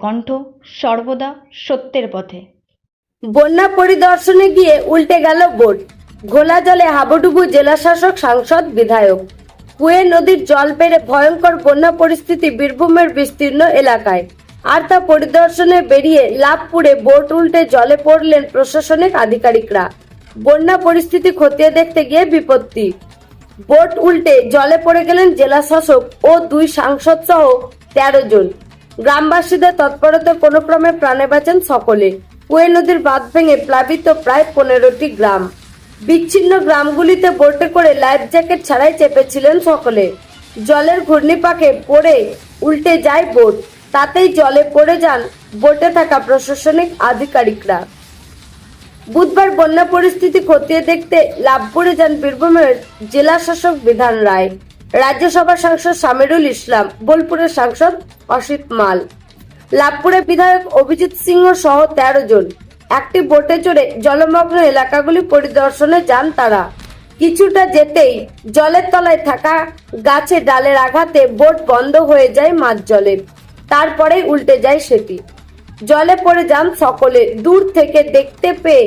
কণ্ঠ সর্বদা সত্যের পথে। বন্যা পরিদর্শনে গিয়ে উল্টে গেল বোট, ঘোলা জলে হাবুডুবু জেলাশাসক, সাংসদ, বিধায়ক। কুয়ে নদীর জল বেড়ে ভয়ঙ্কর বন্যা পরিস্থিতি বীরভূমের বিস্তীর্ণ এলাকায়, আর তা পরিদর্শনে বেরিয়ে লাভপুরে বোট উল্টে জলে পড়লেন প্রশাসনিক আধিকারিকরা। বন্যা পরিস্থিতি খতিয়ে দেখতে গিয়ে বিপত্তি, বোট উল্টে জলে পড়ে গেলেন জেলা শাসক ও 2 সাংসদ সহ 13 জন। গ্রামবাসীদের তৎপরতায় কোনো ক্রমে প্রাণে বাঁচেন সকলে। কুয়ে নদীর বাঁধ ভেঙে প্লাবিত প্রায় 15টি গ্রাম। বিচ্ছিন্ন গ্রামগুলিতে বোটে করে লাইফ জ্যাকেট ছাড়াই চেপেছিলেন সকলে। জলের ঘূর্ণিপাকে পড়ে উল্টে যায় বোট, তাতেই জলে পড়ে যান বোটে থাকা প্রশাসনিক আধিকারিকরা। বুধবার বন্যা পরিস্থিতি খতিয়ে দেখতে লাভপুরে যান বীরভূমের জেলা শাসক বিধান রায়, রাজ্যসভার সাংসদ সামিরুল ইসলাম, বোলপুরের সাংসদ অসিত মাল, লাভপুরের বিধায়ক অভিজিৎ সিংহ সহ 13 জন। একটি বোটে চড়ে জলমগ্ন এলাকাগুলি পরিদর্শনে যান তারা। কিছুটা যেতেই জলের তলায় থাকা গাছে ডালের আঘাতে বোট বন্ধ হয়ে যায় মাঝ জলে, তারপরেই উল্টে যায় সেটি। জলে পড়ে যান সকলে। দূর থেকে দেখতে পেয়ে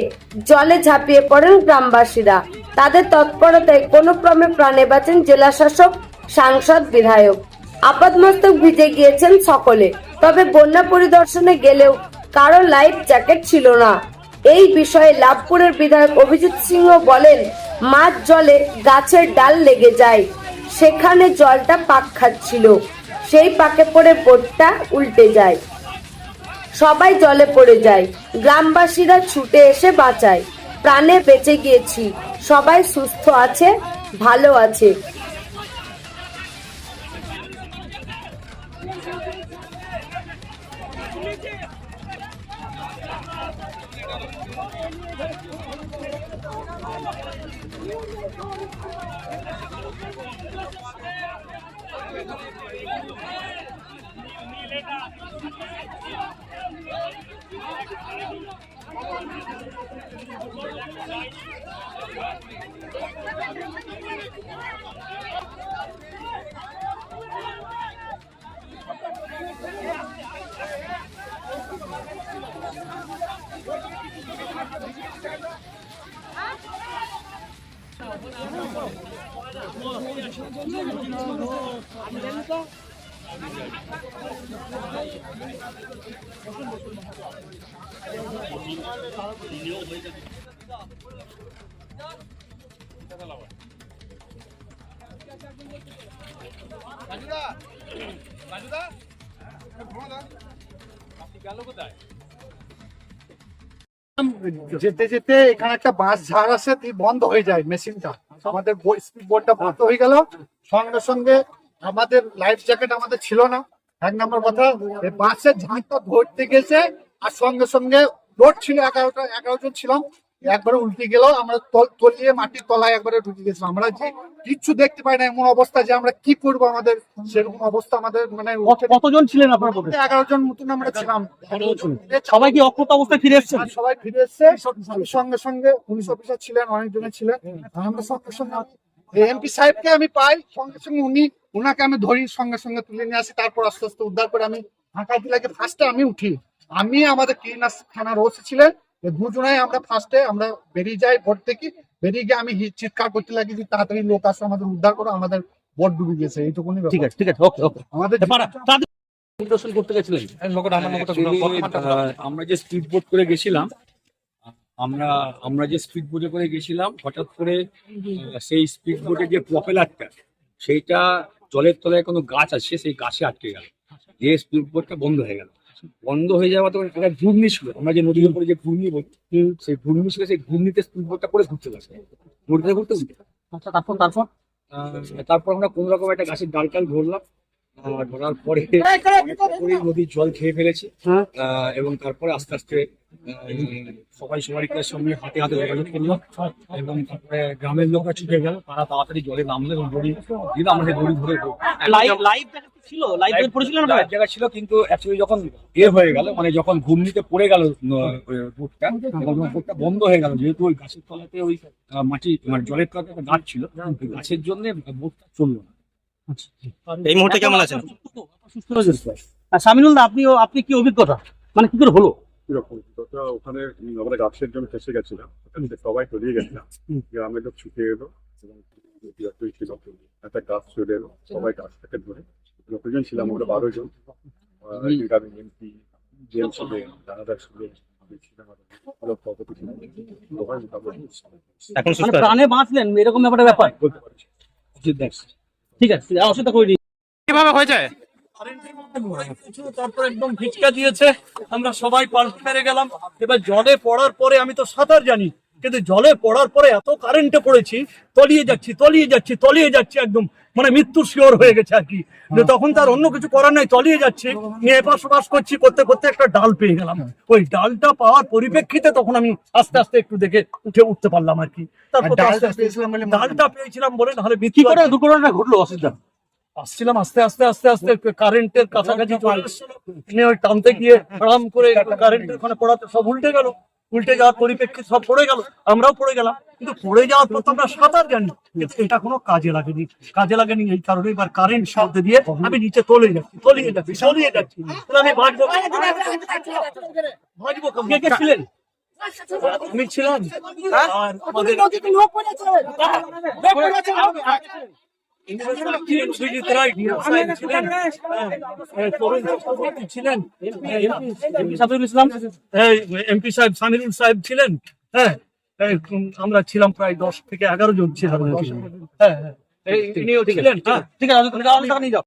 জলে ঝাঁপিয়ে পড়েন গ্রামবাসীরা। তাদের তৎপরতায় কোনো ক্রমে প্রাণে বাঁচেন জেলা শাসক, সাংসদ, বিধায়ক। আপাতমস্তক ভিজে গিয়েছেন সকলে, তবে বন্যা পরিদর্শনে গেলেও কারো লাইফ জ্যাকেট ছিল না। এই বিষয়ে লাভপুরের বিধায়ক অভিজিৎ সিংহ বলেন, মাঝ জলে গাছের ডাল লেগে যায়, সেখানে জলটা পাক খাচ্ছিল, সেই পাকে পড়ে বোটটা উল্টে যায়, সবাই জলে পড়ে যায়। গ্রামবাসীরা ছুটে এসে বাঁচায়, প্রাণে বেঁচে গিয়েছি, সবাই সুস্থ আছে, ভালো আছে। যেতে যেতে এখানে একটা বাঁশ ঝাড় আছে, বন্ধ হয়ে যায় মেশিনটা, আমাদের স্পিড বোটটা বন্ধ হয়ে গেল। সঙ্গে সঙ্গে আমাদের লাইফ জ্যাকেট আমাদের ছিল না, 1 নম্বর কথা। এই বাঁশের ঝাড়টা ধরতে গেছে, আর সঙ্গে সঙ্গে বোট ছিল 11 জন ছিলাম, একবারে উল্টে গেল। আমরা তলিয়ে মাটির তলায় একবারে ঢুকে গেছিলাম। আমরা যে কিচ্ছু দেখতে পাই না, এমন অবস্থা যে আমরা কি করবো, আমাদের সেরকম অবস্থা। আমাদের মানে কতজন ছিলেন আপনার? 11 জন মতন আমরা ছিলাম। সবাই কি অক্ষত অবস্থায় ফিরে এসেছেন? সবাই ফিরে এসছে। সঙ্গে সঙ্গে পুলিশ অফিসার ছিলেন, অনেকজনে ছিলেন। আমরা সঙ্গে সঙ্গে এমপি সাহেবকে আমি পাই, সঙ্গে সঙ্গে উনাকে আমি ধরি, সঙ্গে সঙ্গে তুলে নিয়ে আসি। তারপর আস্তে আস্তে উদ্ধার করে আমি ঢাকা জেলাকে ফার্স্টে আমি উঠি। আমি আমাদের ক্লিনার থানার ওসি ছিলেন, দুজনাই আমরা ফার্স্টে আমরা বেরিয়ে যাই বোট থেকে। বেরিয়ে গিয়ে আমি চিৎকার করতে লাগি যে তাড়াতাড়ি লোক আসো, আমাদের উদ্ধার করো, আমাদের বোট ডুবে গেছে। এইটুকুনি। ঠিক আছে, ওকে ওকে। আমাদের পরিদর্শন করতে গেছিলেন? আমরা যে স্পিড বোট করে গেছিলাম, আমরা যে স্পিড বোটে করে গেছিলাম, হঠাৎ করে সেই স্পিড বোটের যে প্রপেলারটা, সেইটা জলের তলায় কোনো গাছ আছে, সেই গাছে আটকে গেল, যে স্পিড বোটটা বন্ধ হয়ে গেল। বন্ধ হয়ে যাওয়া তো একটা ঘূর্ণি ছিল, আমরা যে নদীর উপরে যে ঘূর্ণি বলি, সেই ঘূর্ণি ছিল, সেই ঘূর্ণিতে স্পিড বোটটা করে ঘুরতে লাগছে, ঘুরতে আচ্ছা, তারপর আমরা কোন রকম একটা গাছের ডাল ধরলাম। ধরার পরে নদীর জল খেয়ে ফেলেছে, এবং তারপরে আস্তে আস্তে সবাই সবাইকার সঙ্গে হাতে হাতে যোগাযোগ করলো, এবং তারপরে গ্রামের লোকরা ছুটে গেল, তারা তাড়াতাড়ি জলে নামলো এবং দড়ি দিল, আমাদের দড়ি ধরে জায়গা ছিল। কিন্তু অ্যাকচুয়ালি যখন হয়ে গেল, মানে যখন ঘূর্ণিতে পড়ে গেল বোটটা, এবং বোটটা বন্ধ হয়ে গেল, যেহেতু ওই গাছের তলাতে ওই মাটি মানে জলের তলাতে একটা গাছ ছিল, গাছের জন্য বোটটা চললো না। এই মুহূর্তে কেমন আছেন? সুস্থ আর সামিনুল দা, আপনি কি অভিজ্ঞতা, মানে কি করে হলো? এরকম অভিজ্ঞতা, ওখানে আমরা গাছের জন্য ফেসে গেছিলাম, ওখানে সবাই তলিয়ে গেছিলাম, গ্রামের লোক ছুটে এলো এবং বিরক্তই ছিল, একটা গাছ চলে এলো, সবাই গাছ থেকে ধরে লোকজন ছিলাম আমরা 12 জন, গ্রামের এমপি, জেল ছিলেন, দানাদার ছিলেন, ভালো প্রগতি ছিলেন, সবাই মোটামুটি এখন প্রাণে বাঁচলেন, এরকম ব্যাপার। বলতে পারছি। ঠিক আছে, অসুবিধা করিনি। কিভাবে হয়েছে? তারপর একদম ভিজকা দিয়েছে, আমরা সবাই পাল্টে মেরে গেলাম। এবার জলে পড়ার পরে, আমি তো সাঁতার জানি, কিন্তু জলে পড়ার পরে এত কারেন্টে পড়েছি, তলিয়ে যাচ্ছি একদম, মানে মৃত্যুর শিওর হয়ে গেছে আর কি। যে তখন তার অন্য কিছু করার নাই, তলিয়ে যাচ্ছে, নিয়ে এপাশ ওপাশ করতে করতে একটা ডাল পেয়ে গেলাম। ওই ডালটা পাওয়ার পরিপ্রেক্ষিতে তখন আমি আস্তে আস্তে একটু দেখে উঠতে পারলাম আর কি। তারপর ডালটা পেয়েছিলাম বলে, নাহলে কি করে দুর্ঘটনাটা ঘটলো অসুবিধা? আসছিলাম আস্তে আস্তে কারেন্টের কাছাকাছি চলে এসেছিল, নিয়ে ওই টানতে গিয়ে আরাম করে কারেন্টের ওখানে পড়াতে সব উল্টে যাওয়ার পরিপ্রেক্ষিতে সব পড়ে গেল, আমরাও পড়ে গেলাম। কিন্তু পড়ে যাওয়ার পর তো আমরা সাঁতার জানি, কিন্তু এটা কোনো কাজে লাগেনি। এই কারণে এবার কারেন্ট সাথে দিয়ে আমি নিচে তলিয়ে যাচ্ছি। তাহলে আমি বাঁচবো কে কে ছিলেন? আমি ছিলাম, আর আমাদের সুজিত রায় ছিলেন, তরুণ চক্রবর্তী ছিলেন, এমপি সাহেব সামিরুল সাহেব ছিলেন। হ্যাঁ, আমরা ছিলাম প্রায় 10 থেকে 11 জন ছিলাম। হ্যাঁ, ইনিও ছিলেন। ঠিক আছে, নিয়ে যাও।